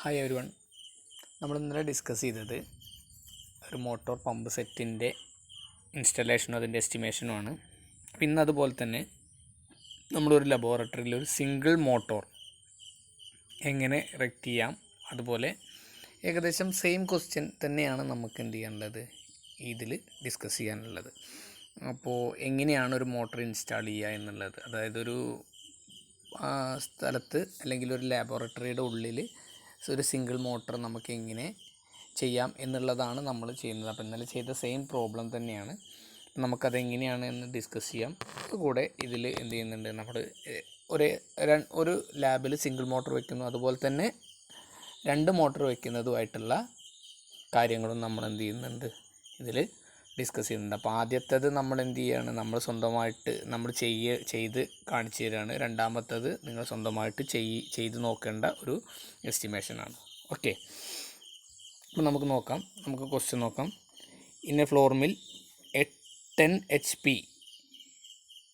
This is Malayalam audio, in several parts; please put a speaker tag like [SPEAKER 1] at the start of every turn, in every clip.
[SPEAKER 1] Hi every one. നമ്മൾ ഇന്നലെ ഡിസ്കസ് ചെയ്തത് ഒരു മോട്ടോർ പമ്പ് സെറ്റിൻ്റെ ഇൻസ്റ്റലേഷനും അതിൻ്റെ എസ്റ്റിമേഷനുമാണ്. അപ്പോൾ ഇന്ന് അതുപോലെ തന്നെ നമ്മളൊരു ലബോറട്ടറിയിൽ ഒരു സിംഗിൾ മോട്ടോർ എങ്ങനെ റെക്റ്റ് ചെയ്യാം, അതുപോലെ ഏകദേശം സെയിം ക്വസ്റ്റ്യൻ തന്നെയാണ് നമുക്ക് എന്ത് ചെയ്യാനുള്ളത്, ഇതിൽ ഡിസ്കസ് ചെയ്യാനുള്ളത്. അപ്പോൾ എങ്ങനെയാണ് ഒരു മോട്ടോർ ഇൻസ്റ്റാൾ ചെയ്യുക എന്നുള്ളത്, അതായത് ഒരു സ്ഥലത്ത് അല്ലെങ്കിൽ ഒരു ലാബോറട്ടറിയുടെ ഉള്ളിൽ ഒരു സിംഗിൾ മോട്ടർ നമുക്ക് എങ്ങനെ ചെയ്യാം എന്നുള്ളതാണ് നമ്മൾ ചെയ്യുന്നത്. അപ്പോൾ ഇന്നലെ ചെയ്ത സെയിം പ്രോബ്ലം തന്നെയാണ്. നമുക്കതെങ്ങനെയാണ് എന്ന് ഡിസ്കസ് ചെയ്യാം. അതുകൂടെ ഇതിൽ എന്ത് ചെയ്യുന്നുണ്ട്, നമ്മൾ ഒരു ലാബിൽ സിംഗിൾ മോട്ടർ വയ്ക്കുന്നു, അതുപോലെ തന്നെ 2 മോട്ടർ വയ്ക്കുന്നതുമായിട്ടുള്ള കാര്യങ്ങളും നമ്മൾ എന്ത് ചെയ്യുന്നുണ്ട്, ഇതിൽ ഡിസ്കസ് ചെയ്യുന്നുണ്ട്. അപ്പോൾ ആദ്യത്തേത് നമ്മൾ എന്ത് ചെയ്യുകയാണ്, നമ്മൾ സ്വന്തമായിട്ട് നമ്മൾ ചെയ്ത് കാണിച്ചു തരികയാണ്. രണ്ടാമത്തേത് നിങ്ങൾ സ്വന്തമായിട്ട് ചെയ്ത് നോക്കേണ്ട ഒരു എസ്റ്റിമേഷനാണ്. ഓക്കെ, അപ്പോൾ നമുക്ക് ക്വസ്റ്റ്യൻ നോക്കാം. In A floor mill 10 HP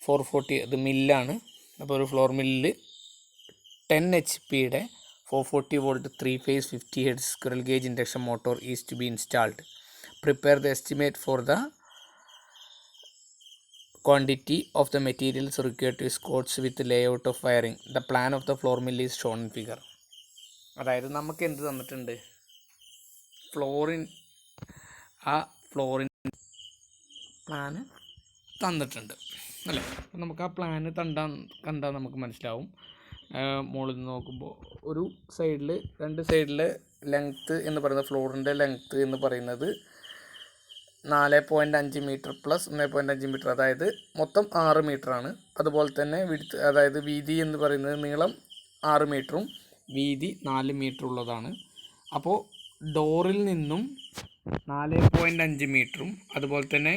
[SPEAKER 1] 440, അത് മില്ലാണ്. അപ്പോൾ ഒരു ഫ്ലോർ മില്ലിൽ 10 HP 440 volt 3 phase 50 Hz squirrel cage induction motor is to be installed. Prepare the estimate for the quantity of the materials required to Scots with layout of wiring. The plan of the floor mill is shown in figure. അതായത് നമുക്ക് എന്ത് തന്നിട്ടുണ്ട്, ഫ്ലോറിൻ പ്ലാന് തന്നിട്ടുണ്ട് അല്ലേ. അപ്പം നമുക്ക് ആ പ്ലാന് കണ്ടാൽ നമുക്ക് മനസ്സിലാവും. മുകളിൽ നിന്ന് നോക്കുമ്പോൾ ഒരു സൈഡിൽ 2 സൈഡിൽ ലെങ്ത്ത് എന്ന് പറയുന്നത്, ഫ്ലോറിൻ്റെ ലെങ്ത്ത് എന്ന് പറയുന്നത് 4.5 മീറ്റർ പ്ലസ് 1.5 മീറ്റർ, അതായത് മൊത്തം 6 മീറ്ററാണ്. അതുപോലെ തന്നെ വിഡ്ത്ത്, അതായത് വീതി എന്ന് പറയുന്നത് നീളം 6 മീറ്ററും വീതി 4 മീറ്റർ ഉള്ളതാണ്. അപ്പോൾ ഡോറിൽ നിന്നും 4.5 മീറ്ററും അതുപോലെ തന്നെ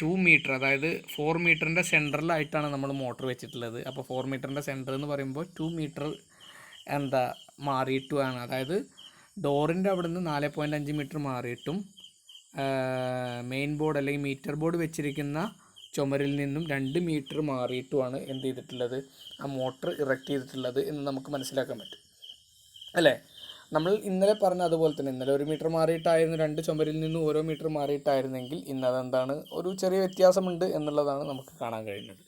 [SPEAKER 1] 2 മീറ്റർ, അതായത് 4 മീറ്ററിൻ്റെ സെൻറ്ററിലായിട്ടാണ് നമ്മൾ മോട്ടർ വെച്ചിട്ടുള്ളത്. അപ്പോൾ 4 മീറ്ററിൻ്റെ സെൻറ്റർ എന്ന് പറയുമ്പോൾ 2 മീറ്റർ മാറിയിട്ടുമാണ്, അതായത് ഡോറിൻ്റെ അവിടെ നിന്ന് 4.5 മീറ്റർ മാറിയിട്ടും മെയിൻ ബോർഡ് അല്ലെങ്കിൽ മീറ്റർ ബോർഡ് വെച്ചിരിക്കുന്ന ചുമരിൽ നിന്നും 2 മീറ്റർ മാറിയിട്ടുമാണ് എന്ത് ചെയ്തിട്ടുള്ളത്, ആ മോട്ടർ ഇറക്റ്റ് ചെയ്തിട്ടുള്ളത് എന്ന് നമുക്ക് മനസ്സിലാക്കാൻ പറ്റും അല്ലേ. നമ്മൾ ഇന്നലെ പറഞ്ഞ അതുപോലെ തന്നെ ഇന്നലെ 1 മീറ്റർ മാറിയിട്ടായിരുന്നു, 2 ചുമരിൽ നിന്നും ഓരോ മീറ്റർ മാറിയിട്ടായിരുന്നെങ്കിൽ ഇന്ന് അതെന്താണ്, ഒരു ചെറിയ വ്യത്യാസമുണ്ട് എന്നുള്ളതാണ് നമുക്ക് കാണാൻ കഴിയുന്നത്.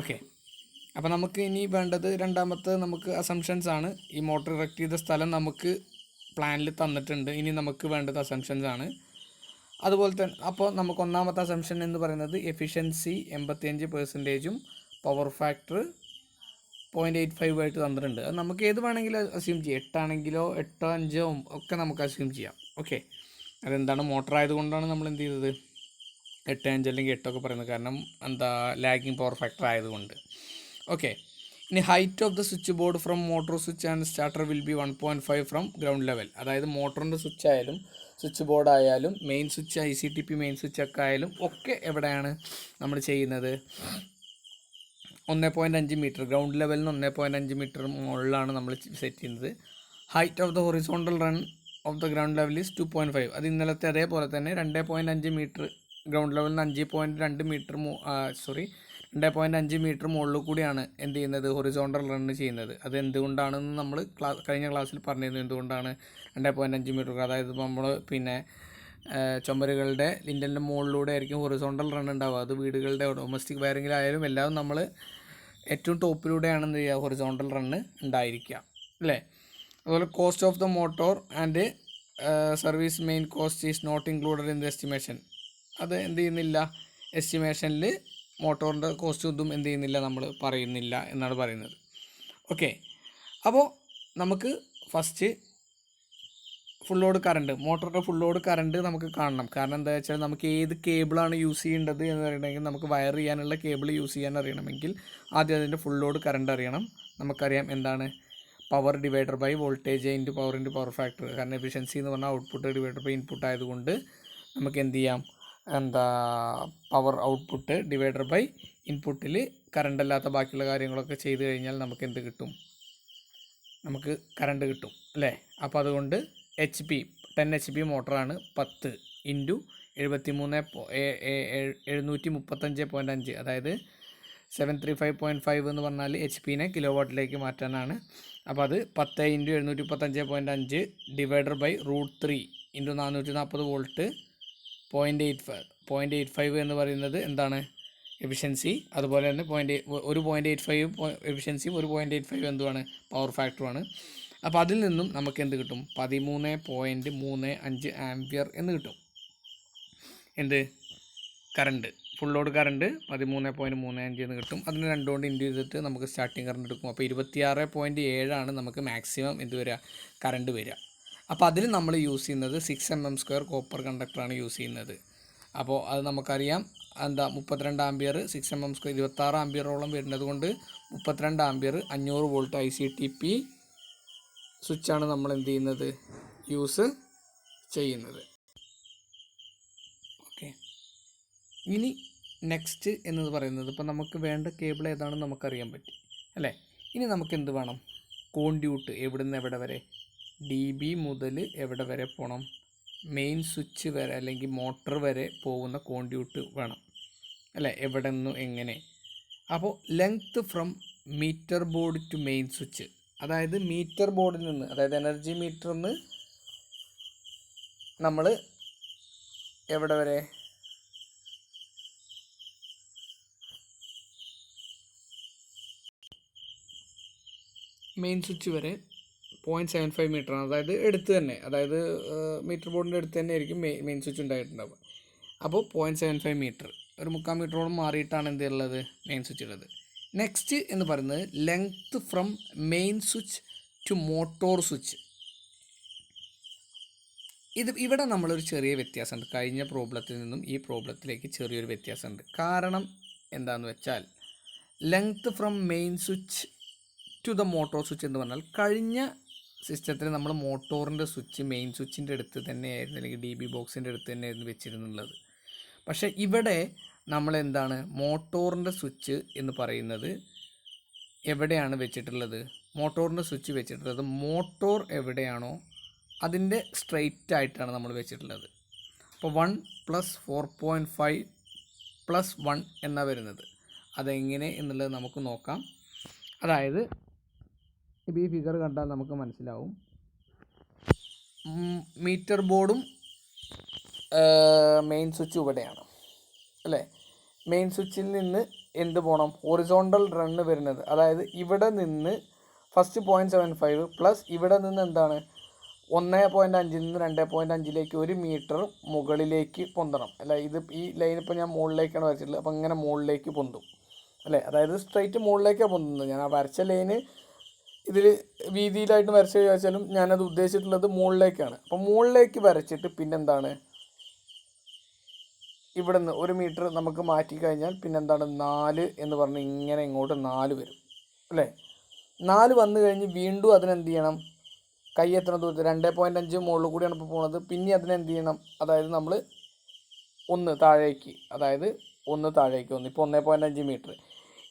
[SPEAKER 1] ഓക്കെ, അപ്പോൾ നമുക്ക് ഇനി വേണ്ടത് രണ്ടാമത്തെ നമുക്ക് അസംഷൻസ് ആണ്. ഈ മോട്ടർ ഇറക്റ്റ് ചെയ്ത സ്ഥലം നമുക്ക് പ്ലാനിൽ തന്നിട്ടുണ്ട്. ഇനി നമുക്ക് വേണ്ടത് അസംഷൻസ് ആണ്. അതുപോലെ തന്നെ അപ്പോൾ നമുക്ക് ഒന്നാമത്തെ അസംഷൻ എന്ന് പറയുന്നത് എഫിഷ്യൻസി 85%, പവർ ഫാക്ടർ 0.85 ആയിട്ട് തന്നിട്ടുണ്ട്. അത് നമുക്ക് ഏത് വേണമെങ്കിലും അസ്യൂം ചെയ്യാം. 8 ആണെങ്കിലോ 8, 5 ഒക്കെ നമുക്ക് അസ്യൂം ചെയ്യാം. ഓക്കെ, അതെന്താണ്, മോട്ടർ ആയതുകൊണ്ടാണ് നമ്മൾ എന്ത് ചെയ്തത് 8, 5 അല്ലെങ്കിൽ 8 ഒക്കെ പറയുന്നത്, കാരണം ലാഗിങ് പവർ ഫാക്ടർ ആയതുകൊണ്ട്. ഓക്കെ, ഇനി height of the switch board from motor switch and starter will be 1.5 from ground level. അതായത് മോട്ടറിൻ്റെ സ്വിച്ച് ആയാലും സ്വിച്ച് ബോർഡ് ആയാലും main switch ICTP main switch ഒക്കെ ആയാലും ഒക്കെ എവിടെയാണ് നമ്മൾ ചെയ്യുന്നത്, 1.5 മീറ്റർ ഗ്രൗണ്ട് ലെവലിൽ നിന്ന് 1.5 മീറ്റർ മുകളിലാണ് നമ്മൾ സെറ്റ് ചെയ്യുന്നത്. Height of the horizontal run off the ground level is 2.5. അത് ഇന്നലത്തെ അതേപോലെ തന്നെ 2.5 മീറ്റർ ഗ്രൗണ്ട് ലെവലിൽ നിന്ന് 5.2 മീറ്റർ 2.5 മീറ്റർ മുകളിൽ കൂടിയാണ് എന്ത് ചെയ്യുന്നത്, ഹൊറിസോണ്ടൽ റണ്ണ് ചെയ്യുന്നത്. അത് എന്തുകൊണ്ടാണെന്ന് നമ്മൾ കഴിഞ്ഞ ക്ലാസ്സിൽ പറഞ്ഞിരുന്നു. എന്തുകൊണ്ടാണ് 2.5 മീറ്റർ, അതായത് നമ്മൾ ചുമരുകളുടെ ലിൻഡലിൻ്റെ മുകളിലൂടെ ആയിരിക്കും ഹൊറിസോണ്ടൽ റൺ ഉണ്ടാവുക. അത് വീടുകളുടെ ഡൊമസ്റ്റിക് വയറിങ്ങിലായാലും എല്ലാം നമ്മൾ ഏറ്റവും ടോപ്പിലൂടെയാണ് എന്ത് ചെയ്യുക, ഹൊറിസോണ്ടൽ റണ്ണ് ഉണ്ടായിരിക്കുക അല്ലേ. അതുപോലെ cost of the motor and service main cost is not included in the estimation. അത് എന്ത് ചെയ്യുന്നില്ല, എസ്റ്റിമേഷനിൽ മോട്ടോറിൻ്റെ കോസ്റ്റ് ഒന്നും എന്ത് ചെയ്യുന്നില്ല, നമ്മൾ പറയുന്നില്ല എന്നാണ് പറയുന്നത്. ഓക്കെ, അപ്പോൾ നമുക്ക് ഫസ്റ്റ് ഫുൾ ലോഡ് കറണ്ട്, മോട്ടറിൻ്റെ ഫുൾ ലോഡ് കറണ്ട് നമുക്ക് കാണണം. കാരണം എന്താ വെച്ചാൽ നമുക്ക് ഏത് കേബിളാണ് യൂസ് ചെയ്യേണ്ടത് എന്ന് അറിയണമെങ്കിൽ, നമുക്ക് വയർ ചെയ്യാനുള്ള കേബിൾ യൂസ് ചെയ്യാൻ അറിയണമെങ്കിൽ ആദ്യം അതിൻ്റെ ഫുൾ ലോഡ് കറണ്ട് അറിയണം. നമുക്കറിയാം എന്താണ്, power divider by voltage into power factor. കാരണം എഫിഷ്യൻസി എന്ന് പറഞ്ഞാൽ ഔട്ട്പുട്ട് ഡിവൈഡർ ബൈ ഇൻപുട്ട് ആയതുകൊണ്ട് നമുക്ക് എന്ത് ചെയ്യാം, പവർ ഔട്ട്പുട്ട് ഡിവൈഡർ ബൈ ഇൻപുട്ടിൽ കറണ്ട് അല്ലാത്ത ബാക്കിയുള്ള കാര്യങ്ങളൊക്കെ ചെയ്ത് കഴിഞ്ഞാൽ നമുക്ക് എന്ത് കിട്ടും, നമുക്ക് കറണ്ട് കിട്ടും അല്ലേ. അപ്പോൾ അതുകൊണ്ട് 10 HP മോട്ടറാണ് 10 ഇൻറ്റു 735.5, അതായത് 735.5 എന്ന് പറഞ്ഞാൽ HP-നെ കിലോ വാട്ടിലേക്ക് മാറ്റാനാണ്. അപ്പോൾ അത് 10 × 735.5 ഡിവൈഡർ ബൈ √3 × 440 വോൾട്ട് 0.85 എന്ന് പറയുന്നത് എന്താണ് എഫിഷ്യൻസി. അതുപോലെ തന്നെ 0.85 എഫിഷ്യൻസിയും 1.85 എന്തുമാണ് പവർ ഫാക്ടറുമാണ്. അപ്പോൾ അതിൽ നിന്നും നമുക്ക് എന്ത് കിട്ടും? 13.35 ആംപിയർ എന്ന് കിട്ടും. എന്ത് കറണ്ട്, ഫുൾ ലോഡ് കറണ്ട് 13.35 എന്ന് കിട്ടും. അതിന് 2 കൊണ്ട് ഇൻഡ്യൂ ചെയ്തിട്ട് നമുക്ക് സ്റ്റാർട്ടിങ് കറണ്ട് എടുക്കും. അപ്പോൾ 26.7 ആണ് നമുക്ക് മാക്സിമം എന്ത് വരിക കറണ്ട് വരിക. അപ്പോൾ അതിൽ നമ്മൾ യൂസ് ചെയ്യുന്നത് 6 mm² കോപ്പർ കണ്ടക്ടറാണ് യൂസ് ചെയ്യുന്നത്. അപ്പോൾ അത് നമുക്കറിയാം എന്താ 32 ആംപിയർ 6 mm², 26 ആംപിയറോളം വരുന്നത് കൊണ്ട് 32 ആംപിയർ 500 വോൾട്ട് ICTP സ്വിച്ചാണ് നമ്മൾ എന്ത് ചെയ്യുന്നത് യൂസ് ചെയ്യുന്നത്. ഓക്കെ, ഇനി നെക്സ്റ്റ് എന്നത് പറയുന്നത് ഇപ്പോൾ നമുക്ക് വേണ്ട കേബിൾ ഏതാണെന്ന് നമുക്കറിയാൻ പറ്റി അല്ലേ. ഇനി നമുക്ക് എന്ത് വേണം? കോൺഡ്യൂട്ട് എവിടെ നിന്ന് എവിടെ വരെ, DB മുതൽ എവിടെ വരെ പോകണം? മെയിൻ സ്വിച്ച് വരെ അല്ലെങ്കിൽ മോട്ടർ വരെ പോകുന്ന കോൺഡ്യൂട്ട് വേണം അല്ലേ, എവിടെ നിന്നും എങ്ങനെ. അപ്പോൾ length from meter board to main switch, അതായത് മീറ്റർ ബോർഡിൽ നിന്ന്, അതായത് എനർജി മീറ്ററിൽ നിന്ന് നമ്മൾ എവിടെ വരെ, മെയിൻ സ്വിച്ച് വരെ 0.75 മീറ്ററാണ്. അതായത് എടുത്ത് തന്നെ, അതായത് മീറ്റർ ബോർഡിൻ്റെ അടുത്ത് തന്നെ ആയിരിക്കും മെയിൻ സ്വിച്ച് ഉണ്ടായിട്ടുണ്ടാവുക. അപ്പോൾ 0.75 മീറ്റർ, ഒരു 3/4 മീറ്ററോളം മാറിയിട്ടാണ് എന്ത് ഉള്ളത് മെയിൻ സ്വിച്ച് ഉള്ളത്. നെക്സ്റ്റ് എന്ന് പറയുന്നത് length from main switch to motor switch. ഇവിടെ നമ്മളൊരു ചെറിയ വ്യത്യാസമുണ്ട്. കഴിഞ്ഞ പ്രോബ്ലത്തിൽ നിന്നും ഈ പ്രോബ്ലത്തിലേക്ക് ചെറിയൊരു വ്യത്യാസമുണ്ട്. കാരണം എന്താണെന്ന് വെച്ചാൽ length from main switch to the motor switch എന്ന് പറഞ്ഞാൽ കഴിഞ്ഞ സിസ്റ്റത്തിൽ നമ്മൾ മോട്ടോറിൻ്റെ സ്വിച്ച് മെയിൻ സ്വിച്ചിൻ്റെ അടുത്ത് തന്നെയായിരുന്നു, അല്ലെങ്കിൽ DB ബോക്സിൻ്റെ അടുത്ത് തന്നെയായിരുന്നു വെച്ചിരുന്നുള്ളത്. പക്ഷേ ഇവിടെ നമ്മൾ എന്താണ് മോട്ടോറിൻ്റെ സ്വിച്ച് എന്ന് പറയുന്നത് എവിടെയാണ് വെച്ചിട്ടുള്ളത്? മോട്ടോറിൻ്റെ സ്വിച്ച് വെച്ചിട്ടുള്ളത് മോട്ടോർ എവിടെയാണോ അതിൻ്റെ സ്ട്രെയിറ്റ് ആയിട്ടാണ് നമ്മൾ വെച്ചിട്ടുള്ളത്. അപ്പോൾ 1 + 4.5 + 1 എന്നാണ് വരുന്നത്. അതെങ്ങനെ എന്നുള്ളത് നമുക്ക് നോക്കാം. അതായത് ഇപ്പോൾ ഈ ഫിഗർ കണ്ടാൽ നമുക്ക് മനസ്സിലാവും. മീറ്റർ ബോർഡും മെയിൻ സ്വിച്ച് ഇവിടെയാണ് അല്ലേ. മെയിൻ സ്വിച്ചിൽ നിന്ന് എന്ത് പോകണം? ഹൊറിസോണ്ടൽ റണ്ണ് വരുന്നത്, അതായത് ഇവിടെ നിന്ന് ഫസ്റ്റ് 0.75 പ്ലസ് ഇവിടെ നിന്ന് എന്താണ് 1.5 നിന്ന് 2.5 1 മീറ്റർ മുകളിലേക്ക് പൊന്തണം അല്ല. ഇത് ഈ ലൈൻ ഇപ്പോൾ ഞാൻ മുകളിലേക്കാണ് വരച്ചിട്ടുള്ളത്. അപ്പോൾ ഇങ്ങനെ മുകളിലേക്ക് പൊന്തും അല്ലേ. അതായത് സ്ട്രൈറ്റ് മുകളിലേക്കാണ് പൊന്തുന്നത്. ഞാൻ ആ വരച്ച ലൈന് ഇതിൽ വീതിയിലായിട്ട് വരച്ച് ചോദിച്ചാലും ഞാനത് ഉദ്ദേശിച്ചിട്ടുള്ളത് മുകളിലേക്കാണ്. അപ്പോൾ മുകളിലേക്ക് വരച്ചിട്ട് പിന്നെന്താണ് ഇവിടെ നിന്ന് 1 മീറ്റർ നമുക്ക് മാറ്റി കഴിഞ്ഞാൽ പിന്നെന്താണ് 4 എന്ന് പറഞ്ഞ് ഇങ്ങനെ ഇങ്ങോട്ട് 4 വരും അല്ലേ. 4 വന്നു കഴിഞ്ഞ് വീണ്ടും അതിനെന്ത് ചെയ്യണം? കൈ എത്ര ദൂരത്ത്? 2.5 മുകളിൽ കൂടിയാണ് ഇപ്പോൾ പോകുന്നത്. പിന്നെ അതിനെന്ത് ചെയ്യണം? അതായത് നമ്മൾ 1 താഴേക്ക്, അതായത് 1 താഴേക്ക് വന്നു. ഇപ്പോൾ 1.5 മീറ്റർ.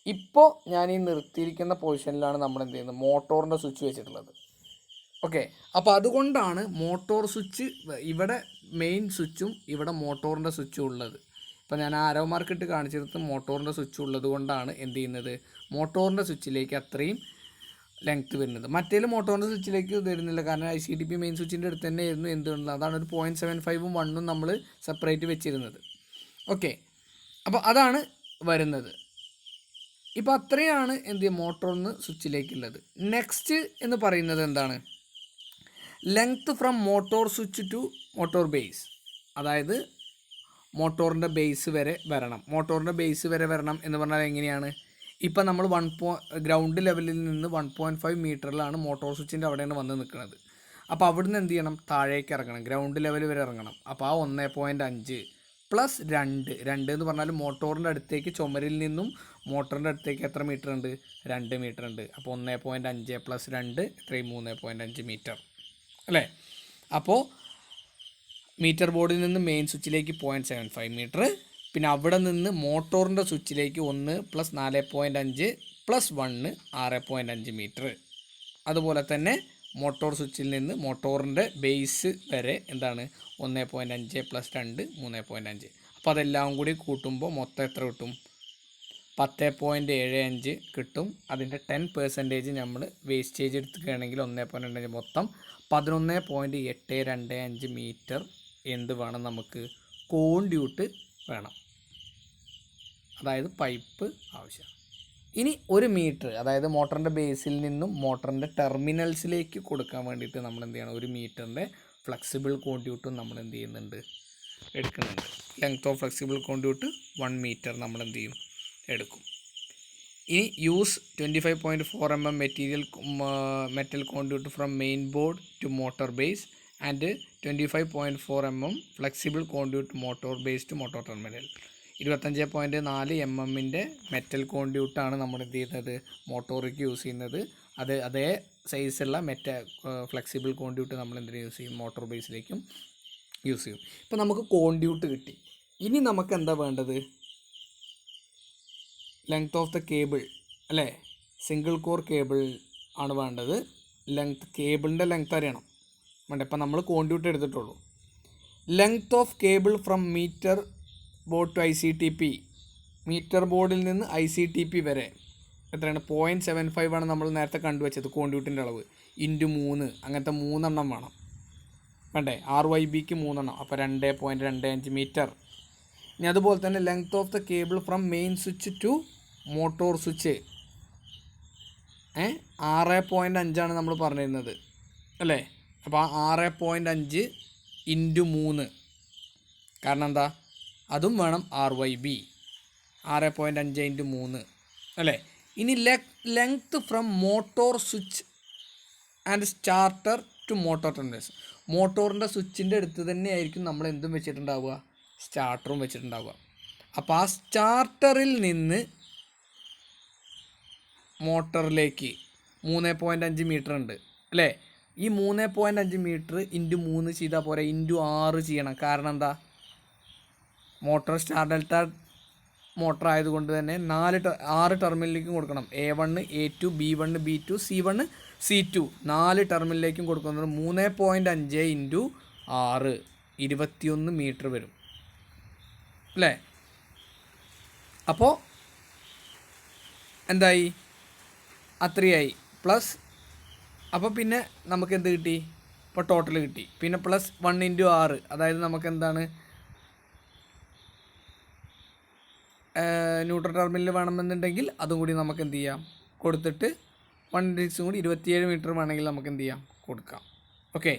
[SPEAKER 1] ഇപ്പോൾ ഞാൻ ഈ നിർത്തിയിരിക്കുന്ന പൊസിഷനിലാണ് നമ്മൾ എന്ത് ചെയ്യുന്നത്? മോട്ടോറിൻ്റെ സ്വിച്ച് വെച്ചിട്ടുള്ളത്. ഓക്കെ, അപ്പോൾ അതുകൊണ്ടാണ് മോട്ടോർ സ്വിച്ച് ഇവിടെ മെയിൻ സ്വിച്ചും ഇവിടെ മോട്ടോറിൻ്റെ സ്വിച്ചും ഉള്ളത്. ഇപ്പോൾ ഞാൻ ആരോ മാർക്കിട്ട് കാണിച്ചെടുത്ത് മോട്ടോറിൻ്റെ സ്വിച്ച് ഉള്ളത് കൊണ്ടാണ് എന്ത് ചെയ്യുന്നത് മോട്ടോറിൻ്റെ സ്വിച്ചിലേക്ക് അത്രയും ലെങ്ത്ത് വരുന്നത്. മറ്റേതിൽ മോട്ടോറിൻ്റെ സ്വിച്ചിലേക്ക് വരുന്നില്ല, കാരണം ICTP മെയിൻ സ്വിച്ചിൻ്റെ അടുത്ത് തന്നെ ആയിരുന്നു എന്തുള്ളത്. അതാണ് ഒരു 0.75 1 നമ്മൾ സെപ്പറേറ്റ് വെച്ചിരുന്നത്. ഓക്കെ, അപ്പോൾ അതാണ് വരുന്നത്. ഇപ്പോൾ അത്രയാണ് എന്ത് മോട്ടോറിന് സ്വിച്ചിലേക്കുള്ളത്. നെക്സ്റ്റ് എന്ന് പറയുന്നത് എന്താണ്? Length from motor switch to motor base, അതായത് മോട്ടോറിൻ്റെ ബേസ് വരെ വരണം. മോട്ടോറിൻ്റെ ബേസ് വരെ വരണം എന്ന് പറഞ്ഞാൽ എങ്ങനെയാണ്? ഇപ്പം നമ്മൾ ഗ്രൗണ്ട് ലെവലിൽ നിന്ന് 1.5 മീറ്ററിലാണ് മോട്ടോർ സ്വിച്ചിൻ്റെ അവിടെയാണ് വന്ന് നിൽക്കുന്നത്. അപ്പോൾ അവിടുന്ന് എന്ത് ചെയ്യണം? താഴേക്ക് ഇറങ്ങണം, ഗ്രൗണ്ട് ലെവൽ വരെ ഇറങ്ങണം. അപ്പോൾ ആ 1.5 പ്ലസ് 2 എന്ന് പറഞ്ഞാൽ മോട്ടോറിൻ്റെ അടുത്തേക്ക്, ചുമരിൽ നിന്നും മോട്ടറിൻ്റെ അടുത്തേക്ക് എത്ര മീറ്റർ ഉണ്ട്? 2 മീറ്റർ ഉണ്ട്. അപ്പോൾ 1.5 പ്ലസ് 2 എത്രയും 3.5 മീറ്റർ അല്ലേ. അപ്പോൾ മീറ്റർ ബോർഡിൽ നിന്ന് മെയിൻ സ്വിച്ചിലേക്ക് 0.75 മീറ്റർ, പിന്നെ അവിടെ നിന്ന് മോട്ടോറിൻ്റെ സ്വിച്ചിലേക്ക് 1 + 4.5 + 1 6.5 മീറ്റർ. അതുപോലെ തന്നെ മോട്ടോർ സ്വിച്ചിൽ നിന്ന് മോട്ടോറിൻ്റെ ബേസ് വരെ എന്താണ് 1.5 + 2 3.5. അപ്പോൾ അതെല്ലാം കൂടി കൂട്ടുമ്പോൾ മൊത്തം എത്ര കിട്ടും? 10.75 കിട്ടും. അതിൻ്റെ 10% നമ്മൾ വേസ്റ്റേജ് എടുക്കുകയാണെങ്കിൽ 1.25 മൊത്തം 11.825 മീറ്റർ എന്ത് വേണം നമുക്ക് കോൺഡ്യൂട്ട് വേണം, അതായത് പൈപ്പ് ആവശ്യമാണ്. ഇനി 1 മീറ്റർ, അതായത് മോട്ടറിൻ്റെ ബേസിൽ നിന്നും മോട്ടറിൻ്റെ ടെർമിനൽസിലേക്ക് കൊടുക്കാൻ വേണ്ടിയിട്ട് നമ്മൾ എന്ത് ചെയ്യണം, 1 മീറ്ററിൻ്റെ ഫ്ലെക്സിബിൾ കോൺഡ്യൂട്ടും നമ്മൾ എന്ത് ചെയ്യുന്നുണ്ട്, എടുക്കുന്നുണ്ട്. Length of flexible conduit 1 metre നമ്മൾ എന്ത് ചെയ്യും, എടുക്കും. ഇനി use 25.4 mm metal conduit from main board to motor base and 25.4 mm flexible conduit motor base to motor terminal. 25.4 mm metal കോൺഡ്യൂട്ടാണ് നമ്മൾ എന്ത് ചെയ്യുന്നത്, മോട്ടോറിക്ക് യൂസ് ചെയ്യുന്നത്. അതേ സൈസുള്ള ഫ്ലെക്സിബിൾ കോൺഡ്യൂട്ട് നമ്മൾ എന്തിനു യൂസ് ചെയ്യും, മോട്ടോർ ബേസിലേക്കും യൂസ് ചെയ്യും. ഇപ്പോൾ നമുക്ക് കോൺഡ്യൂട്ട് കിട്ടി. ഇനി നമുക്ക് എന്താ വേണ്ടത്, ലെങ്ത് ഓഫ് ദ കേബിൾ അല്ലേ, സിംഗിൾ കോർ കേബിൾ ആണ് വേണ്ടത്. കേബിളിൻ്റെ ലെങ്ത് അറിയണം വേണ്ട. ഇപ്പം നമ്മൾ കോൺഡ്യൂട്ട് എടുത്തിട്ടുള്ളൂ. Length of cable from meter board to ICTP, meter ബോർഡിൽ നിന്ന് ICTP വരെ എത്രയാണ്, 0.75 ആണ് നമ്മൾ നേരത്തെ കണ്ടുവച്ചത് കോൺഡ്യൂട്ടിൻ്റെ അളവ്, × 3, അങ്ങനത്തെ 3 എണ്ണം വേണം വേണ്ടേ, RYBക്ക് 3 എണ്ണം, അപ്പോൾ 2.25 മീറ്റർ. ഇനി അതുപോലെ തന്നെ length of the cable from main switch to motor switch 6.5 ആണ് നമ്മൾ പറഞ്ഞിരുന്നത് അല്ലേ. അപ്പോൾ 6.5 × 3, കാരണം എന്താ, അതും വേണം RYB, 6.5 × 3 അല്ലേ. ഇനി length from motor switch and starter to motor terminals, മോട്ടോറിൻ്റെ സ്വിച്ചിൻ്റെ അടുത്ത് തന്നെ ആയിരിക്കും നമ്മൾ എന്തും വെച്ചിട്ടുണ്ടാവുക, സ്റ്റാർട്ടറും വെച്ചിട്ടുണ്ടാവുക. അപ്പോൾ ആ സ്റ്റാർട്ടറിൽ നിന്ന് മോട്ടറിലേക്ക് 3.5 മീറ്റർ ഉണ്ട് അല്ലേ. ഈ 3.5 മീറ്റർ × 3 ചെയ്താൽ പോരെ, × 6 ചെയ്യണം. കാരണം എന്താ, മോട്ടോർ സ്റ്റാർ ഡെൽറ്റ മോട്ടർ ആയതുകൊണ്ട് തന്നെ 6 ടെർമിനലിലേക്കും കൊടുക്കണം. A1 A2 B1 B2 C1 C2 4 ടെർമിനലിലേക്കും കൊടുക്കുന്നത് 3.5 × 6 21 മീറ്റർ വരും അല്ലേ. അപ്പോൾ എന്തായി, അത്രയായി പ്ലസ്. അപ്പോൾ പിന്നെ നമുക്ക് എന്ത് കിട്ടി, ഇപ്പോൾ ടോട്ടൽ കിട്ടി. പിന്നെ പ്ലസ് 1 × 6, അതായത് നമുക്ക് എന്താണ്, ന്യൂട്രൽ ടെർമിനൽ വേണമെന്നുണ്ടെങ്കിൽ അതും കൂടി നമുക്ക് എന്ത് ചെയ്യാം, കൊടുത്തിട്ട് 1 × 6 കൂടി 27 മീറ്റർ വേണമെങ്കിൽ നമുക്ക് എന്ത് ചെയ്യാം, കൊടുക്കാം. ഓക്കെ.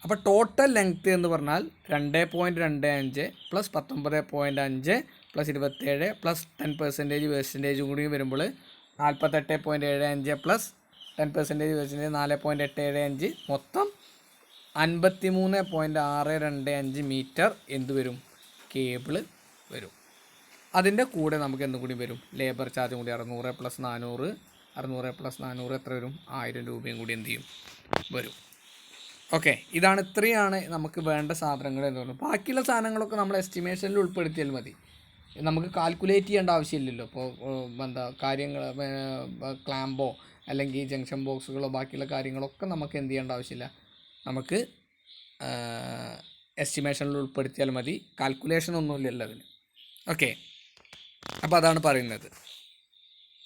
[SPEAKER 1] അപ്പോൾ ടോട്ടൽ ലെങ്ത്ത് എന്ന് പറഞ്ഞാൽ 2.25 പ്ലസ് 19.5 പ്ലസ് 27 പ്ലസ് 10% വേസ്റ്റേജും കൂടി വരുമ്പോൾ 48.75 പ്ലസ് 10% വേസ്റ്റേജ് 4.875 മൊത്തം 53.625 മീറ്റർ എന്ത് വരും, കേബിള് വരും. അതിൻ്റെ കൂടെ നമുക്ക് എന്തും കൂടി വരും, ലേബർ ചാർജും കൂടി 600 + 400 600 + 400 എത്ര വരും, 1000 രൂപയും കൂടി എന്ത് ചെയ്യും, വരും. ഓക്കെ, ഇത്രയാണ് നമുക്ക് വേണ്ട സാധനങ്ങൾ എന്ന് പറയുന്നത്. ബാക്കിയുള്ള സാധനങ്ങളൊക്കെ നമ്മൾ എസ്റ്റിമേഷനിൽ ഉൾപ്പെടുത്തിയാൽ മതി, നമുക്ക് കാൽക്കുലേറ്റ് ചെയ്യേണ്ട ആവശ്യമില്ലല്ലോ. ഇപ്പോൾ കാര്യങ്ങൾ ക്ലാമ്പോ അല്ലെങ്കിൽ ജംഗ്ഷൻ ബോക്സുകളോ ബാക്കിയുള്ള കാര്യങ്ങളൊക്കെ നമുക്ക് എന്ത് ചെയ്യേണ്ട ആവശ്യമില്ല, നമുക്ക് എസ്റ്റിമേഷനിൽ ഉൾപ്പെടുത്തിയാൽ മതി. കാൽക്കുലേഷൻ ഒന്നുമില്ലല്ലോ അതിന്. ഓക്കെ, അപ്പോൾ അതാണ് പറയുന്നത്.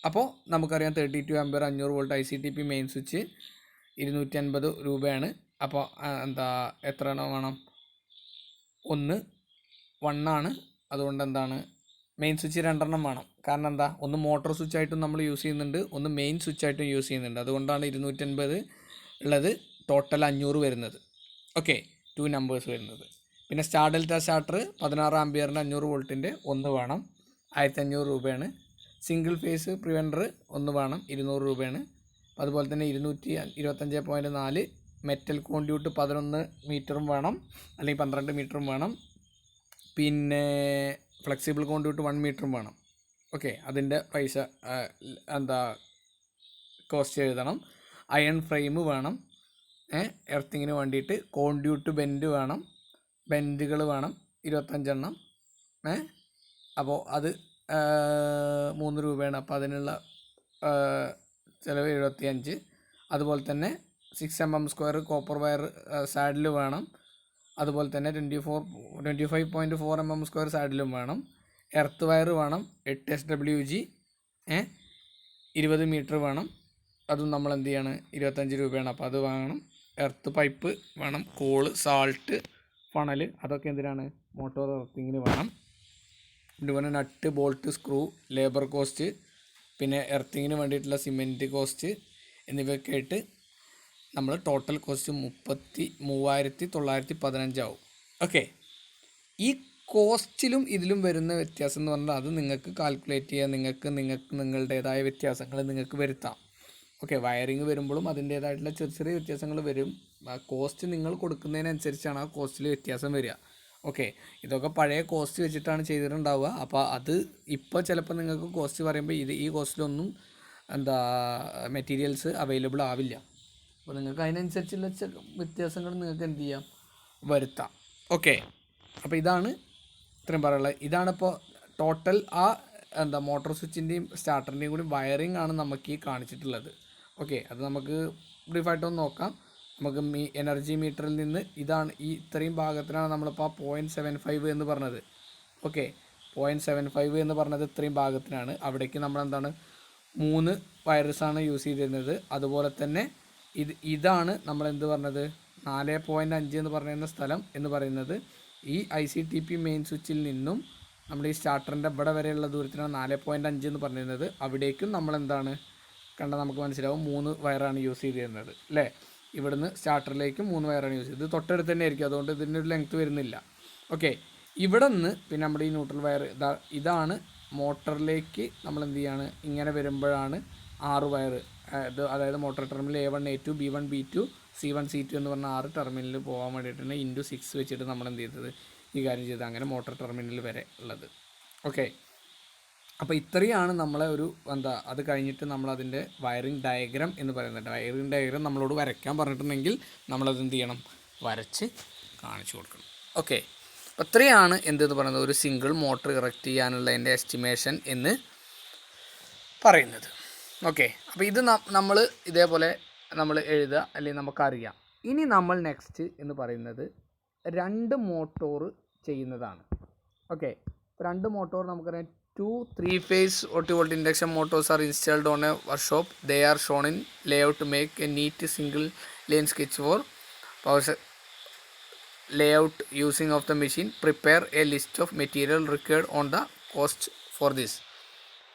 [SPEAKER 1] അപ്പോൾ നമുക്കറിയാം 32 ampere 500 volt ICTP main switch 250 രൂപയാണ്. അപ്പോൾ എത്ര എണ്ണം വേണം, 1 ആണ്. അതുകൊണ്ട് എന്താണ്, മെയിൻ സ്വിച്ച് 2 എണ്ണം വേണം. കാരണം എന്താ, ഒന്ന് മോട്ടോർ സ്വിച്ചായിട്ടും നമ്മൾ യൂസ് ചെയ്യുന്നുണ്ട്, ഒന്ന് മെയിൻ സ്വിച്ചായിട്ടും യൂസ് ചെയ്യുന്നുണ്ട്. അതുകൊണ്ടാണ് 250 ഉള്ളത്, ടോട്ടൽ 500 വരുന്നത്. ഓക്കെ, 2 നമ്പേഴ്സ് വരുന്നത്. പിന്നെ സ്റ്റാർ ഡെൽറ്റ സ്റ്റാർട്ടർ 16 ആമ്പിയറിൻ്റെ 500 വോൾട്ടിൻ്റെ 1 വേണം, 1500 രൂപയാണ്. സിംഗിൾ ഫേസ് പ്രിവെൻഡർ 1 വേണം, 200 രൂപയാണ്. അതുപോലെ തന്നെ 225.4 മെറ്റൽ കോൺഡ്യൂട്ട് 11 മീറ്ററും വേണം, അല്ലെങ്കിൽ 12 മീറ്ററും വേണം. പിന്നെ ഫ്ലെക്സിബിൾ കോൺഡ്യൂട്ട് 1 മീറ്ററും വേണം. ഓക്കെ, അതിൻ്റെ പൈസ കോസ്റ്റ് എഴുതണം. അയൺ ഫ്രെയിം വേണം, എർത്തിങ്ങിന് വേണ്ടിയിട്ട്. കോൺഡ്യൂട്ട് ബെൻഡ് വേണം, ബെൻഡുകൾ വേണം 25 എണ്ണം. അപ്പോൾ അത് 3 രൂപയാണ്. അപ്പോൾ അതിനുള്ള ചിലവ് 75. അതുപോലെ തന്നെ 6 mm² കോപ്പർ വയർ സാഡിൽ വേണം. അതുപോലെ തന്നെ 25.4 mm² സാഡിലും വേണം. എർത്ത് വയർ വേണം 8 SWG 20 മീറ്റർ വേണം. അതും നമ്മൾ എന്ത് ചെയ്യാണ്, 25 രൂപയാണ്. അപ്പോൾ അത് വാങ്ങണം. എർത്ത് പൈപ്പ് വേണം, കോള്, സാൾട്ട്, ഫണൽ, അതൊക്കെ എന്തിനാണ്, മോട്ടോർ എർത്തിങ്ങിന് വേണം. ഇതുപോലെ നട്ട്, ബോൾട്ട്, സ്ക്രൂ, ലേബർ കോസ്റ്റ്, പിന്നെ എർത്തിങ്ങിന് വേണ്ടിയിട്ടുള്ള സിമെൻറ്റ് കോസ്റ്റ് എന്നിവയൊക്കെ ആയിട്ട് നമ്മൾ ടോട്ടൽ കോസ്റ്റ് 33,915 ആവും. ഓക്കെ, ഈ കോസ്റ്റിലും ഇതിലും വരുന്ന വ്യത്യാസം എന്ന് പറഞ്ഞാൽ അത് നിങ്ങൾക്ക് കാൽക്കുലേറ്റ് ചെയ്യാൻ നിങ്ങളുടേതായ വ്യത്യാസങ്ങൾ നിങ്ങൾക്ക് വരുത്താം. ഓക്കെ, വയറിങ് വരുമ്പോഴും അതിൻ്റേതായിട്ടുള്ള ചെറിയ ചെറിയ വ്യത്യാസങ്ങൾ വരും. കോസ്റ്റ് നിങ്ങൾ കൊടുക്കുന്നതിനനുസരിച്ചാണ് ആ കോസ്റ്റിൽ വ്യത്യാസം വരിക. ഓക്കെ, ഇതൊക്കെ പഴയ കോസ്റ്റ് വെച്ചിട്ടാണ് ചെയ്തിട്ടുണ്ടാവുക. അപ്പോൾ അത് ഇപ്പോൾ ചിലപ്പോൾ നിങ്ങൾക്ക് കോസ്റ്റ് പറയുമ്പോൾ ഈ കോസ്റ്റിലൊന്നും മെറ്റീരിയൽസ് അവൈലബിൾ ആവില്ല. അപ്പോൾ നിങ്ങൾക്ക് അതിനനുസരിച്ചുള്ള വ്യത്യാസങ്ങൾ നിങ്ങൾക്ക് എന്ത് ചെയ്യാം, വരുത്താം. ഓക്കെ, അപ്പോൾ ഇതാണ് ഇത്രയും പറയാനുള്ളത്. ഇതാണിപ്പോൾ ടോട്ടൽ മോട്ടോർ സ്വിച്ചിൻ്റെയും സ്റ്റാർട്ടറിൻ്റെയും കൂടി വയറിംഗ് ആണ് നമുക്ക് ഈ കാണിച്ചിട്ടുള്ളത്. ഓക്കെ, അത് നമുക്ക് ബ്രീഫായിട്ടൊന്ന് നോക്കാം. നമുക്ക് എനർജി മീറ്ററിൽ നിന്ന് ഇതാണ് ഇത്രയും ഭാഗത്തിനാണ് നമ്മളിപ്പോൾ 0.75 എന്ന് പറഞ്ഞത്. ഓക്കെ, 0.75 എന്ന് പറഞ്ഞത് ഇത്രയും ഭാഗത്തിനാണ്. അവിടേക്ക് നമ്മളെന്താണ് 3 വയർസാണ് യൂസ് ചെയ്തിരുന്നത്. അതുപോലെ തന്നെ ഇതാണ് നമ്മളെന്ത് പറഞ്ഞത് 4.5 എന്ന് പറയുന്ന സ്ഥലം എന്ന് പറയുന്നത് ഈ ICTP മെയിൻ സ്വിച്ചിൽ നിന്നും നമ്മുടെ ഈ സ്റ്റാർട്ടറിൻ്റെ ഇവിടെ വരെയുള്ള ദൂരത്തിനാണ് 4.5 എന്ന് പറഞ്ഞിരുന്നത്. അവിടേക്കും നമ്മളെന്താണ് കണ്ടാൽ നമുക്ക് മനസ്സിലാവും 3 വയറാണ് യൂസ് ചെയ്തിരുന്നത് അല്ലേ. ഇവിടുന്ന് സ്റ്റാർട്ടറിലേക്കും 3 വയറാണ് യൂസ് ചെയ്തത്. തൊട്ടടുത്ത് തന്നെ ആയിരിക്കും, അതുകൊണ്ട് ഇതിൻ്റെ ഒരു ലെങ്ത്ത് വരുന്നില്ല. ഓക്കെ, ഇവിടെ നിന്ന് പിന്നെ നമ്മുടെ ഈ ന്യൂട്രൽ വയർ ഇതാണ് മോട്ടറിലേക്ക് നമ്മൾ എന്ത് ചെയ്യാണ്, ഇങ്ങനെ വരുമ്പോഴാണ് 6 വയർ അതായത് motor terminal A1 A2 B1 B2 C1 C2 എന്ന് പറഞ്ഞ 6 ടെർമിനലിൽ പോകാൻ വേണ്ടിയിട്ടാണ് × 6 വെച്ചിട്ട് നമ്മൾ എന്ത് ചെയ്തത്, ഈ കാര്യം ചെയ്തത്. അങ്ങനെ മോട്ടർ ടെർമിനൽ വരെ ഉള്ളത്. ഓക്കെ, അപ്പോൾ ഇത്രയാണ് നമ്മളെ ഒരു അത് കഴിഞ്ഞിട്ട് നമ്മളതിൻ്റെ വയറിംഗ് ഡയഗ്രാം എന്ന് പറയുന്നത്. വയറിംഗ് ഡയഗ്രാം നമ്മളോട് വരയ്ക്കാൻ പറഞ്ഞിട്ടുണ്ടെങ്കിൽ നമ്മളത് എന്ത് ചെയ്യണം, വരച്ച് കാണിച്ചു കൊടുക്കണം. ഓക്കെ, അപ്പോൾ ഇത്രയാണ് എന്തെന്ന് പറയുന്നത് ഒരു സിംഗിൾ മോട്ടർ ഇറക്റ്റ് ചെയ്യാനുള്ള എൻ്റെ എസ്റ്റിമേഷൻ എന്ന് പറയുന്നത്. ഓക്കെ, അപ്പോൾ ഇത് നമ്മൾ ഇതേപോലെ നമ്മൾ എഴുതുക, അല്ലെങ്കിൽ നമുക്കറിയാം. ഇനി നമ്മൾ നെക്സ്റ്റ് എന്ന് പറയുന്നത് 2 മോട്ടോർ ചെയ്യുന്നതാണ്. ഓക്കെ, 2 മോട്ടോർ നമുക്കറിയാം. 2 3-phase 40-volt induction motors are installed on a workshop. They are shown in layout to make a neat single lane sketch for power layout using of the machine. Prepare a list of material required on the cost for this.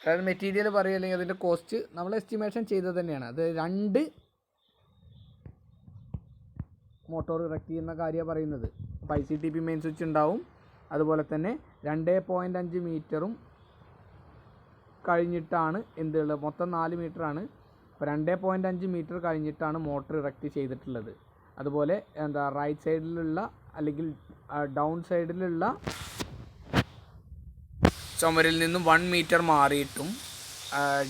[SPEAKER 1] അതായത് മെറ്റീരിയൽ പറയുക അല്ലെങ്കിൽ അതിൻ്റെ കോസ്റ്റ് നമ്മൾ എസ്റ്റിമേഷൻ ചെയ്തത് തന്നെയാണ്. അത് 2 മോട്ടോർ ഇറക്റ്റ് ചെയ്യുന്ന കാര്യമാണ് പറയുന്നത്. അപ്പോൾ ICTP മെയിൻ സ്വിച്ച് ഉണ്ടാവും. അതുപോലെ തന്നെ 2.5 മീറ്ററും കഴിഞ്ഞിട്ടാണ് എന്തുള്ളത്, മൊത്തം 4 മീറ്ററാണ്. അപ്പോൾ 2.5 മീറ്റർ കഴിഞ്ഞിട്ടാണ് മോട്ടർ ഇറക്റ്റ് ചെയ്തിട്ടുള്ളത്. അതുപോലെ റൈറ്റ് സൈഡിലുള്ള അല്ലെങ്കിൽ ഡൗൺ സൈഡിലുള്ള ചുമരിൽ നിന്നും 1 മീറ്റർ മാറിയിട്ടും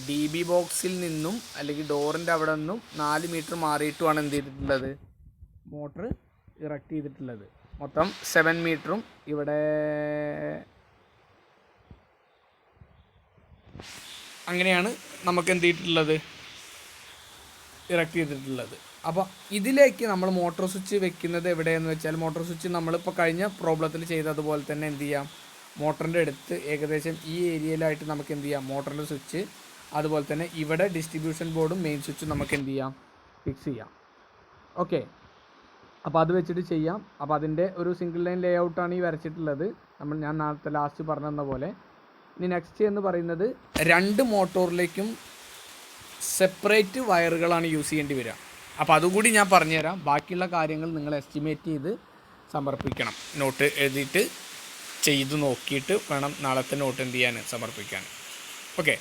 [SPEAKER 1] DB ബോക്സിൽ നിന്നും അല്ലെങ്കിൽ ഡോറിൻ്റെ അവിടെ നിന്നും 4 മീറ്റർ മാറിയിട്ടുമാണ് എന്ത് ചെയ്തിട്ടുള്ളത്, മോട്ടർ ഇറക്റ്റ് ചെയ്തിട്ടുള്ളത്. മൊത്തം 7 മീറ്ററും ഇവിടെ അങ്ങനെയാണ് നമുക്ക് എന്ത് ചെയ്തിട്ടുള്ളത്, ഇറക്റ്റ് ചെയ്തിട്ടുള്ളത്. അപ്പോൾ ഇതിലേക്ക് നമ്മൾ മോട്ടോർ സ്വിച്ച് വെക്കുന്നത് എവിടെയെന്ന് വെച്ചാൽ, മോട്ടോർ സ്വിച്ച് നമ്മളിപ്പോൾ കഴിഞ്ഞ പ്രോബ്ലത്തിൽ ചെയ്തതുപോലെ തന്നെ എന്ത് ചെയ്യാം, മോട്ടറിൻ്റെ അടുത്ത് ഏകദേശം ഈ ഏരിയയിലായിട്ട് നമുക്ക് എന്ത് ചെയ്യാം, മോട്ടറിൻ്റെ സ്വിച്ച് അതുപോലെ തന്നെ ഇവിടെ ഡിസ്ട്രിബ്യൂഷൻ ബോർഡും മെയിൻ സ്വിച്ചും നമുക്ക് എന്ത് ചെയ്യാം, ഫിക്സ് ചെയ്യാം. ഓക്കെ, അപ്പോൾ അത് വെച്ചിട്ട് ചെയ്യാം. അപ്പോൾ അതിൻ്റെ ഒരു സിംഗിൾ ലൈൻ ലേ ഔട്ടാണ് ഈ വരച്ചിട്ടുള്ളത്, ഞാൻ നേരത്തെ ലാസ്റ്റ് പറഞ്ഞ പോലെ. ഇനി നെക്സ്റ്റ് എന്ന് പറയുന്നത് 2 മോട്ടോറിലേക്കും സെപ്പറേറ്റ് വയറുകളാണ് യൂസ് ചെയ്യേണ്ടി വരിക. അപ്പോൾ അതുകൂടി ഞാൻ പറഞ്ഞുതരാം. ബാക്കിയുള്ള കാര്യങ്ങൾ നിങ്ങൾ എസ്റ്റിമേറ്റ് ചെയ്ത് സമർപ്പിക്കണം. നോട്ട് എഴുതിയിട്ട് ചെയ്ത് നോക്കിയിട്ട് വേണം നാളത്തെ നോട്ട് എന്ത് ചെയ്യാൻ, സമർപ്പിക്കാൻ. ഓക്കെ,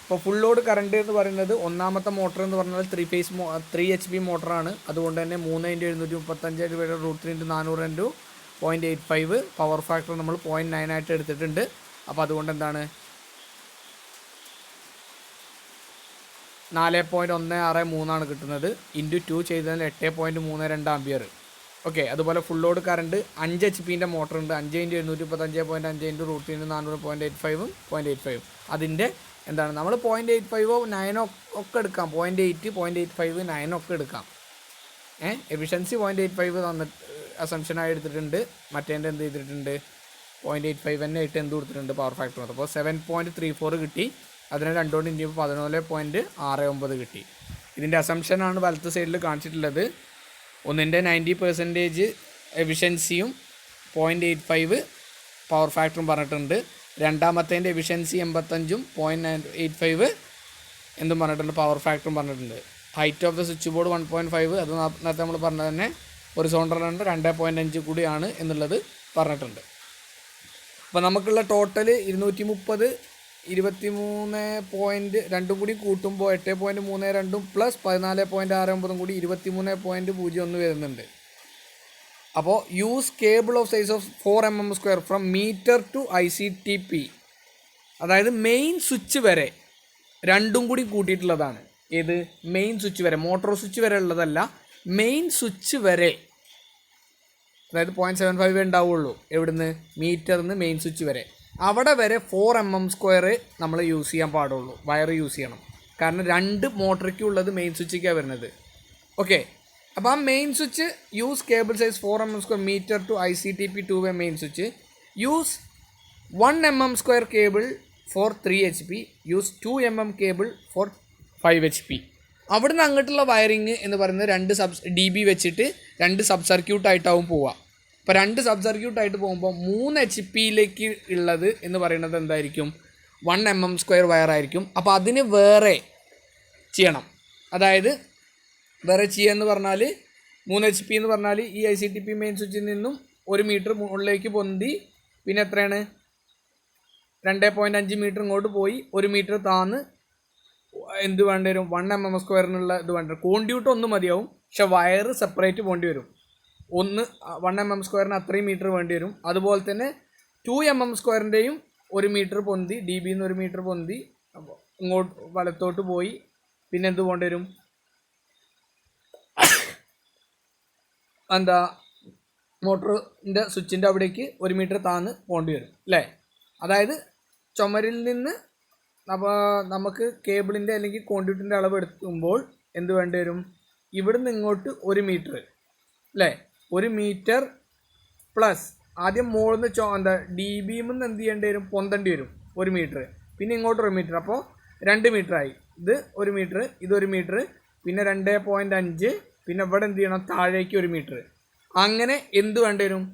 [SPEAKER 1] അപ്പോൾ ഫുൾ ലോഡ് കറണ്ട് എന്ന് പറയുന്നത് ഒന്നാമത്തെ മോട്ടർ എന്ന് പറഞ്ഞാൽ 3 HP മോട്ടറാണ്. അതുകൊണ്ട് തന്നെ 3,735 രൂപയുടെ √3 × 400 × 0.85 പവർ ഫാക്ടർ നമ്മൾ 0.9 ആയിട്ട് എടുത്തിട്ടുണ്ട്. അപ്പോൾ അതുകൊണ്ട് എന്താണ് 4.163 കിട്ടുന്നത്. × 2 ചെയ്തതിൽ 8.32 ആംപിയർ. ഓക്കെ, അതുപോലെ ഫുൾ ലോഡ് കറണ്ട് 5 HP മോട്ടറുണ്ട്. 5 × 755.5 × √3 × 400 0.85 0.85. അതിൻ്റെ എന്താണ് നമ്മൾ 0.85 9 ഒക്കെ എടുക്കാം. 0.8 0.85 9 ഒക്കെ എടുക്കാം. എഫിഷ്യൻസി 0.85 തന്നിട്ട് അസംഷനായി എടുത്തിട്ടുണ്ട്. മറ്റേൻ്റെ എന്ത് ചെയ്തിട്ടുണ്ട് 0.85 തന്നെ ആയിട്ട് എന്ത് കൊടുത്തിട്ടുണ്ട്, പവർ ഫാക്ടർ. അപ്പോൾ 7.34 കിട്ടി. അതിനെ രണ്ടുകൊണ്ട് ഇൻറ്റു 14.69 കിട്ടി. ഇതിൻ്റെ അസംഷനാണ് വലത്ത് സൈഡിൽ കാണിച്ചിട്ടുള്ളത്. ഒന്നിൻ്റെ 90% എഫിഷ്യൻസിയും 0.85 പവർ ഫാക്ടറും പറഞ്ഞിട്ടുണ്ട്. രണ്ടാമത്തേൻ്റെ എഫിഷ്യൻസി 85ഉം 0.85 എന്തും പറഞ്ഞിട്ടുണ്ട്, പവർ ഫാക്ടറും പറഞ്ഞിട്ടുണ്ട്. Height of the switch board 1.5, അത് നേരത്തെ നമ്മൾ പറഞ്ഞത് തന്നെ ഹൊറിസോണ്ടലുണ്ട് 2.5 കൂടിയാണ് എന്നുള്ളത് പറഞ്ഞിട്ടുണ്ട്. അപ്പോൾ നമുക്കുള്ള ടോട്ടൽ 230, 23 രണ്ടും കൂടി കൂട്ടുമ്പോൾ 8.32 പ്ലസ് 14.69 കൂടി 23.01 വരുന്നുണ്ട്. അപ്പോൾ use cable of size of 4 mm² from meter to ICTP, അതായത് മെയിൻ സ്വിച്ച് വരെ രണ്ടും കൂടി കൂട്ടിയിട്ടുള്ളതാണ്. ഏത് മെയിൻ സ്വിച്ച് വരെ, മോട്ടോർ സ്വിച്ച് വരെ ഉള്ളതല്ല, മെയിൻ സ്വിച്ച് വരെ. അതായത് 0.75 ഉണ്ടാവുള്ളൂ. എവിടുന്ന്? മീറ്ററിന്ന് മെയിൻ സ്വിച്ച് വരെ. അവിടെ വരെ 4 mm² നമ്മൾ യൂസ് ചെയ്യാൻ പാടുള്ളൂ, വയർ യൂസ് ചെയ്യണം. കാരണം 2 മോട്ടറിക്ക് ഉള്ളത് മെയിൻ സ്വിച്ചിക്കാണ് വരുന്നത്. ഓക്കെ, അപ്പോൾ ആ main switch use cable size 4 mm² meter to ICTP 2-way main switch. Use 1 mm² cable for 3 HP. Use 2 mm cable for 5 HP. അവിടുന്ന് അങ്ങോട്ടുള്ള വയറിങ് എന്ന് പറയുന്നത് 2 dB വെച്ചിട്ട് 2 സബ് സർക്യൂട്ടായിട്ടാവും പോവുക. അപ്പോൾ 2 സബ് സർക്യൂട്ടായിട്ട് പോകുമ്പോൾ 3 HP ഉള്ളത് എന്ന് പറയുന്നത് എന്തായിരിക്കും? 1 mm² വയറായിരിക്കും. അപ്പോൾ അതിന് വേറെ ചെയ്യണം. അതായത് വേറെ ചെയ്യുകയെന്ന് പറഞ്ഞാൽ 3 HP എന്ന് പറഞ്ഞാൽ ഈ ICTP മെയിൻ സ്വിച്ചിൽ നിന്നും 1 മീറ്റർ മുകളിലേക്ക് പൊന്തി, പിന്നെ എത്രയാണ് 2.5 മീറ്റർ ഇങ്ങോട്ട് പോയി 1 മീറ്റർ താന്ന് എന്ത് വേണ്ടി വരും? 1 mm² ഇത് വേണ്ടി വരും. കോണ്ടിയൂട്ട് ഒന്ന് മതിയാവും, പക്ഷെ വയർ സെപ്പറേറ്റ് പോകേണ്ടി വരും. 1 mm² അത്രയും മീറ്റർ വേണ്ടി വരും. അതുപോലെ തന്നെ 2 mm² 1 മീറ്റർ പൊന്തി, DB 1 മീറ്റർ പൊന്തി ഇങ്ങോട്ട് വലത്തോട്ട് പോയി, പിന്നെ എന്ത് പോകേണ്ടി വരും? എന്താ മോട്ടറിൻ്റെ സ്വിച്ചിൻ്റെ അവിടേക്ക് 1 മീറ്റർ താന്ന് പോകേണ്ടി വരും അല്ലേ? അതായത് ചുമരിൽ നിന്ന് അപ്പോൾ നമുക്ക് കേബിളിൻ്റെ അല്ലെങ്കിൽ കോണ്ടിയൂട്ടിൻ്റെ അളവ് എടുക്കുമ്പോൾ എന്ത് വേണ്ടി വരും? ഇവിടുന്ന് ഇങ്ങോട്ട് 1 മീറ്റർ അല്ലേ? 1 മീറ്റർ പ്ലസ് ആദ്യം മുകളിൽ നിന്ന് DB നിന്ന് എന്ത് ചെയ്യേണ്ടി വരും? പൊന്തേണ്ടി വരും 1 മീറ്റർ, പിന്നെ ഇങ്ങോട്ട് 1 മീറ്റർ, അപ്പോൾ 2 മീറ്ററായി. ഇത് 1 മീറ്റർ, ഇത് 1 മീറ്റർ, പിന്നെ 2.5, പിന്നെ ഇവിടെ എന്ത് ചെയ്യണം? താഴേക്ക് 1 മീറ്റർ. അങ്ങനെ എന്ത് വേണ്ടി വരും?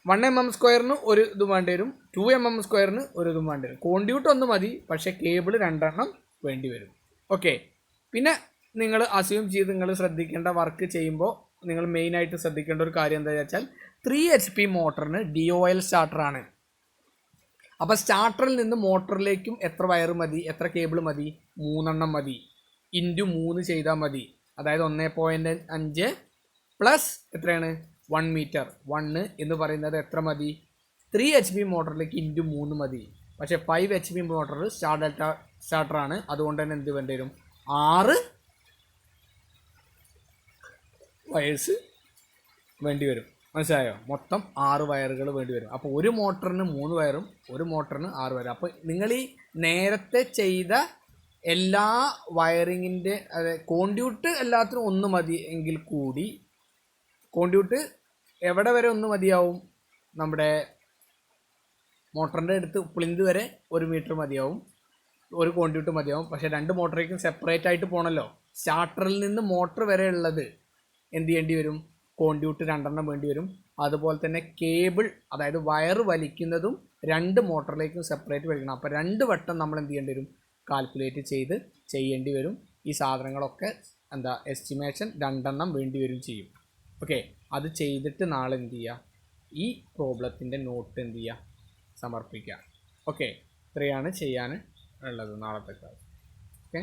[SPEAKER 1] 1 mm² ഒരു ഇതും വേണ്ടി വരും, 2 mm² ഒരു ഇതും വേണ്ടി വരും. കോണ്ടിയൂട്ട് ഒന്ന് മതി, പക്ഷേ കേബിൾ 2 എണ്ണം വേണ്ടി വരും. ഓക്കെ, പിന്നെ നിങ്ങൾ അസ്യൂം ചെയ്ത് നിങ്ങൾ ശ്രദ്ധിക്കേണ്ട വർക്ക് ചെയ്യുമ്പോൾ നിങ്ങൾ മെയിനായിട്ട് ശ്രദ്ധിക്കേണ്ട ഒരു കാര്യം എന്താ വെച്ചാൽ 3 HP മോട്ടറിന് DOL സ്റ്റാർട്ടറാണ്. അപ്പോൾ സ്റ്റാർട്ടറിൽ നിന്ന് മോട്ടറിലേക്കും എത്ര വയർ മതി, എത്ര കേബിൾ മതി? 3 എണ്ണം മതി. ഇൻറ്റു 3 ചെയ്താൽ മതി. അതായത് 1.5 പ്ലസ് എത്രയാണ്? 1 മീറ്റർ. 1 എന്ന് പറയുന്നത് എത്ര മതി? 3 HP മോട്ടറിലേക്ക് ഇൻറ്റു 3 മതി. പക്ഷേ 5 HP മോട്ടർ സ്റ്റാർട്ടറാണ്, അതുകൊണ്ട് തന്നെ എന്ത് വേണ്ടി വരും? 6 വയേഴ്സ് വേണ്ടി വരും. മനസ്സിലായോ? മൊത്തം 6 വയറുകൾ വേണ്ടി വരും. അപ്പോൾ ഒരു മോട്ടറിന് 3 വയറും ഒരു മോട്ടറിന് 6 വയറും. അപ്പോൾ നിങ്ങൾ ഈ നേരത്തെ ചെയ്ത എല്ലാ വയറിങ്ങിൻ്റെ കോണ്ടിയൂട്ട് എല്ലാത്തിനും 1 മതി എങ്കിൽ കൂടി, കോണ്ടിയൂട്ട് എവിടെ വരെ 1 മതിയാവും? നമ്മുടെ മോട്ടറിൻ്റെ അടുത്ത് പ്ലിന്ത് വരെ 1 മീറ്റർ മതിയാവും, ഒരു കോണ്ടിയൂട്ട് മതിയാവും. പക്ഷേ 2 മോട്ടറേക്കും സെപ്പറേറ്റ് ആയിട്ട് പോകണമല്ലോ. സ്റ്റാർട്ടറിൽ നിന്ന് മോട്ടർ വരെ ഉള്ളത് എന്ത് ചെയ്യേണ്ടി വരും? കോണ്ടിയൂട്ട് 2 എണ്ണം വേണ്ടി വരും. അതുപോലെ തന്നെ കേബിൾ, അതായത് വയർ വലിക്കുന്നതും 2 മോട്ടറിലേക്കും സെപ്പറേറ്റ് വലിക്കണം. അപ്പോൾ 2 വട്ടം നമ്മൾ എന്ത് ചെയ്യേണ്ടി വരും? കാൽക്കുലേറ്റ് ചെയ്യേണ്ടി വരും. ഈ സാധനങ്ങളൊക്കെ എസ്റ്റിമേഷൻ 2 എണ്ണം വേണ്ടി വരും ചെയ്യും. ഓക്കെ, അത് ചെയ്തിട്ട് നാളെ എന്ത് ചെയ്യുക? ഈ പ്രോബ്ലത്തിൻ്റെ നോട്ട് എന്ത് ചെയ്യുക? സമർപ്പിക്കുക. ഓക്കെ, ഇത്രയാണ് ചെയ്യാൻ ഉള്ളത് നാളത്തെ ക്ലാസ്. ഓക്കെ.